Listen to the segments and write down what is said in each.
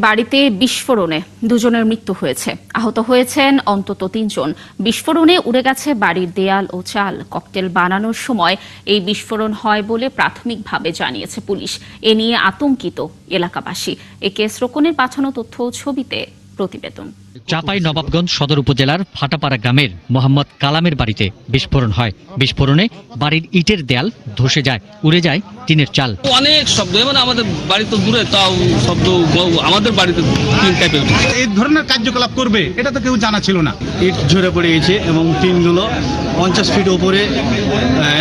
বাড়িতে বিস্ফোরণে দুজনের মৃত্যু হয়েছে, আহত হয়েছেন অন্তত ৩ জন। বিস্ফোরণে উড়ে গেছে বাড়ির দেয়াল ও চাল। ককটেল বানানোর সময় এই বিস্ফোরণ হয় বলে প্রাথমিকভাবে জানিয়েছে পুলিশ। এ নিয়ে আতঙ্কিত এলাকাবাসী। একেএস রোকনের পাঠানো তথ্য ও ছবিতে প্রতিবেদন। চাঁপাই নবাবগঞ্জ সদর উপজেলার ফাটাপাড়া গ্রামের মোহাম্মদ কালামের বাড়িতে বিস্ফোরণ হয়। বিস্ফোরণে বাড়ির ইটের দেয়াল ধসে যায়, উড়ে যায় টিনের চাল। অনেক শব্দ, মানে আমাদের বাড়ি তো দূরে, তাও শব্দ আমাদের বাড়িতে তিন টাইপের। এই ধরনের কার্যকলাপ করবে এটা তো কেউ জানা ছিল না। ইট ঝরে পড়ে গেছে এবং টিনগুলো 50 ফিট উপরে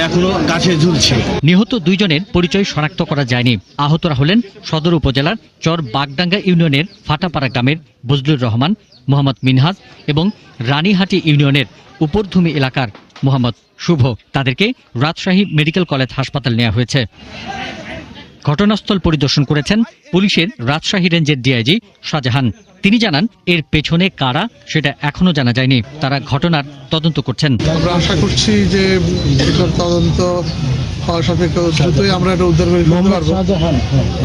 এখনো গাছে ঝুলছে। নিহত 2 জনের পরিচয় শনাক্ত করা যায়নি। আহতরা হলেন সদর উপজেলার চর বাগডাঙ্গা ইউনিয়নের ফাটাপাড়া গ্রামের বজলুর রহমান, মোহাম্মদ মিনহাজ এবং রানীহাটি ইউনিয়নের উপরধুমি এলাকার মোহাম্মদ শুভ। তাদেরকে রাজশাহী মেডিকেল কলেজ হাসপাতাল নেওয়া হয়েছে। ঘটনাস্থল পরিদর্শন করেছেন পুলিশের রাজশাহী রেঞ্জের ডিআইজি শাহজাহান। তিনি জানান, এর পেছনে কারা সেটা এখনো জানা যায়নি। তারা ঘটনার তদন্ত করছেন। আমরা আশা করছি যে তদন্ত হওয়ার সাপেক্ষে দ্রুতই আমরা এটা উদ্ধার করে করতে পারবো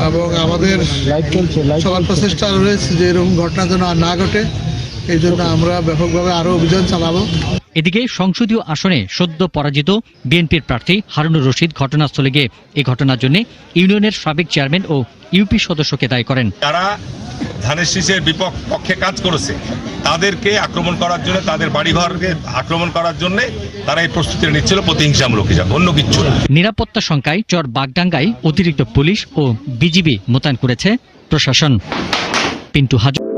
এবং আমাদের সবার প্রচেষ্টা রয়েছে যে এরকম ঘটনা যেন আর না ঘটে। এই জন্য আমরা ব্যাপকভাবে আরো অভিযান চালাবো। এদিকে সংসদীয় আসনে সদ্য পরাজিত বিএনপির প্রার্থী হারুনুর রশিদ ঘটনাস্থলে গিয়ে এই ঘটনার জন্য ইউনিয়নের সাবেক চেয়ারম্যান ও ইউপি সদস্যকে দায়ী করেন। তারা ধানের শীষের বিপক্ষে কাজ করেছে, তাদেরকে আক্রমণ করার জন্য, তাদের বাড়িঘরকে আক্রমণ করার জন্য তারা এই প্রস্তুতি নিচ্ছিল প্রতিহিংসামূলক হিসাবে, অন্য কিচ্ছু না। নিরাপত্তা শঙ্কায় চর বাগডাঙ্গায় অতিরিক্ত পুলিশ ও বিজিবি মোতায়েন করেছে প্রশাসন। পিন্টু হাজরা।